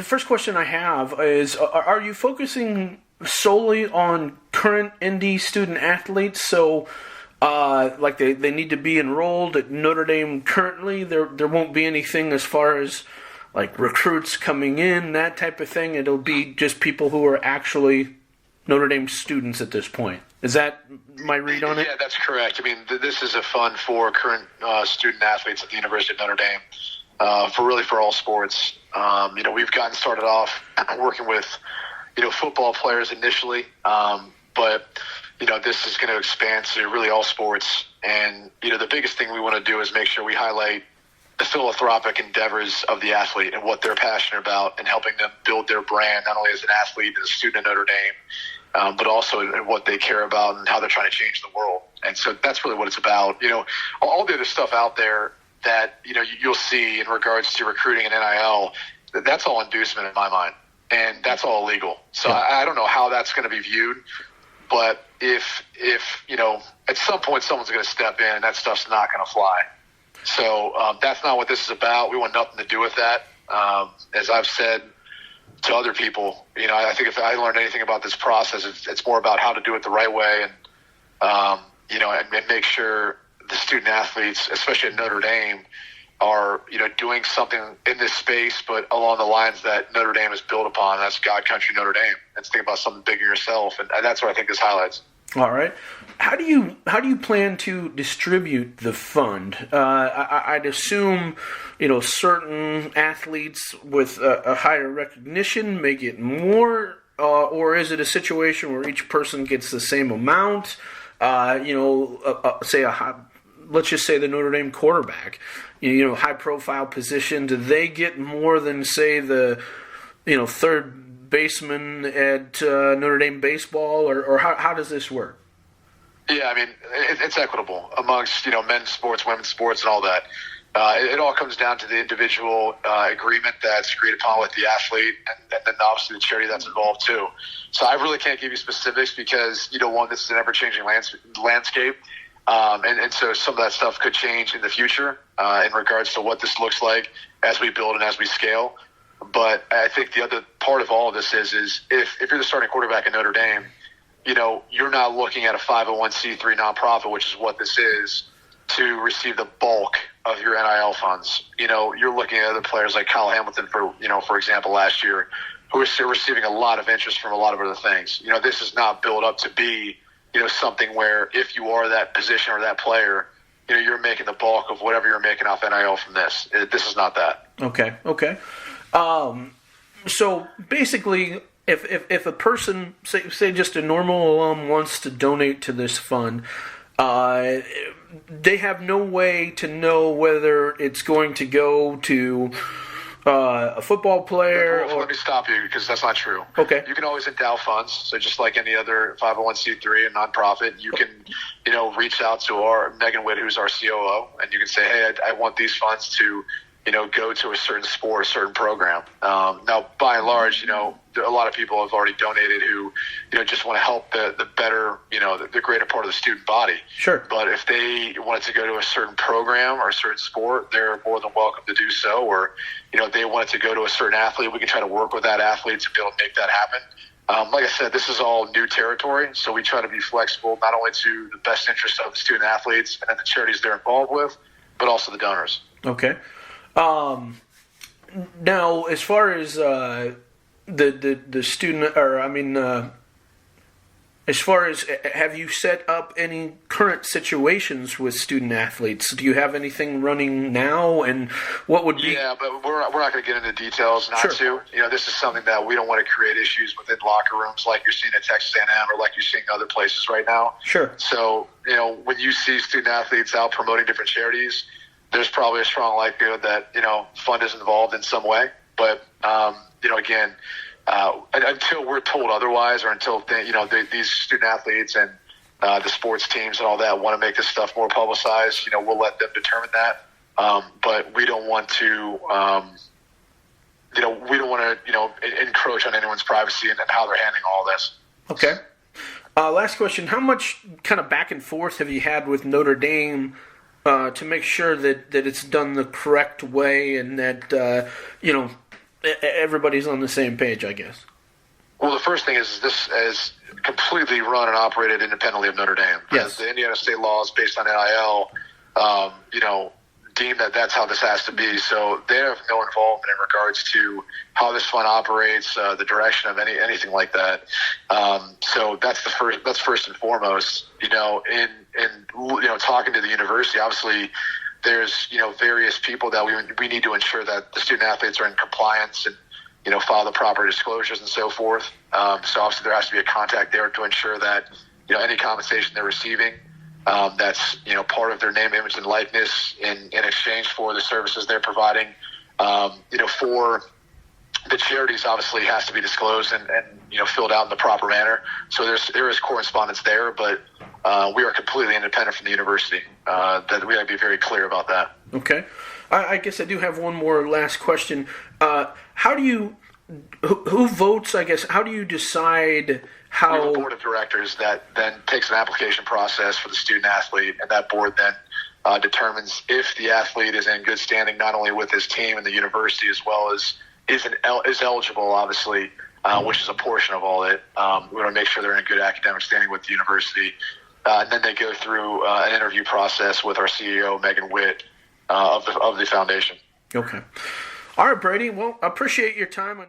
the first question I have is, are you focusing solely on current ND student athletes? So, like they need to be enrolled at Notre Dame currently. There won't be anything as far as like recruits coming in, that type of thing. It'll be just people who are actually Notre Dame students at this point. Is that my read on it? Yeah, that's correct. I mean, this is a fund for current student athletes at the University of Notre Dame, for all sports. We've gotten started off working with, football players initially, but this is going to expand to really all sports. And, the biggest thing we want to do is make sure we highlight the philanthropic endeavors of the athlete and what they're passionate about and helping them build their brand, not only as an athlete and a student at Notre Dame, but also in what they care about and how they're trying to change the world. And so that's really what it's about. All the other stuff out there that, you'll see in regards to recruiting and NIL, that's all inducement in my mind. And that's all illegal. So I don't know how that's going to be viewed. But if at some point someone's going to step in and that stuff's not going to fly. So that's not what this is about. We want nothing to do with that. As I've said to other people, I think if I learned anything about this process, it's more about how to do it the right way and make sure the student athletes, especially at Notre Dame, are doing something in this space, but along the lines that Notre Dame is built upon. That's God Country Notre Dame. Let's think about something bigger yourself, and that's what I think this highlights. All right. How do you plan to distribute the fund? I'd assume certain athletes with a higher recognition may get more, or is it a situation where each person gets the same amount? Let's just say the Notre Dame quarterback, high profile position. Do they get more than say the third baseman at Notre Dame baseball, or how does this work? Yeah, I mean, it's equitable amongst, men's sports, women's sports, and all that. It all comes down to the individual agreement that's agreed upon with the athlete and then obviously the charity that's involved too. So I really can't give you specifics because, one, this is an ever-changing landscape. And so some of that stuff could change in the future in regards to what this looks like as we build and as we scale. But I think the other part of all of this is if you're the starting quarterback at Notre Dame, you're not looking at a 501c3 nonprofit, which is what this is, to receive the bulk of your NIL funds. You're looking at other players like Kyle Hamilton, for example, last year, who are still receiving a lot of interest from a lot of other things. This is not built up to be, something where if you are that position or that player, you're making the bulk of whatever you're making off NIL from this. This is not that. Okay. So basically, if a person, say just a normal alum, wants to donate to this fund, they have no way to know whether it's going to go to a football player. Let me stop you because that's not true. Okay. You can always endow funds. So just like any other 501c3 and nonprofit, you can, reach out to our Megan Witt, who's our COO, and you can say, hey, I want these funds to, go to a certain sport, a certain program. Now, by and large, a lot of people have already donated who, just want to help the better, the greater part of the student body. Sure. But if they wanted to go to a certain program or a certain sport, they're more than welcome to do so. Or, they wanted to go to a certain athlete, we can try to work with that athlete to be able to make that happen. Like I said, this is all new territory, so we try to be flexible, not only to the best interest of the student athletes and the charities they're involved with, but also the donors. Okay. Now, as far as the student, as far as have you set up any current situations with student athletes? Do you have anything running now, and what would be? Yeah, but we're not going to get into details. Not to. This is something that we don't want to create issues within locker rooms like you're seeing at Texas A&M or like you're seeing other places right now. Sure. So when you see student athletes out promoting different charities, there's probably a strong likelihood that, fund is involved in some way. But, again, until we're told otherwise or until, these student athletes and the sports teams and all that want to make this stuff more publicized, we'll let them determine that. But we don't want to, encroach on anyone's privacy and how they're handling all this. Okay. Last question. How much kind of back and forth have you had with Notre Dame to make sure that it's done the correct way and that, everybody's on the same page, I guess. Well, the first thing is this is completely run and operated independently of Notre Dame. Yes. The Indiana state laws based on NIL, deem that that's how this has to be. So they have no involvement in regards to how this fund operates, the direction of anything like that. So that's first and foremost. In talking to the university, obviously there's various people that we need to ensure that the student athletes are in compliance and file the proper disclosures and so forth. So obviously there has to be a contact there to ensure that any compensation they're receiving, that's part of their name, image, and likeness in exchange for the services they're providing. For the charities, obviously has to be disclosed and filled out in the proper manner. So there is correspondence there, but we are completely independent from the university. That we have to be very clear about that. Okay. I guess I do have one more last question. Who votes, I guess, how do you decide how... We have a board of directors that then takes an application process for the student athlete, and that board then determines if the athlete is in good standing not only with his team and the university as well as is eligible, obviously, which is a portion of all it. We want to make sure they're in good academic standing with the university. And then they go through an interview process with our CEO, Megan Witt, of the foundation. Okay. All right, Brady. Well, I appreciate your time.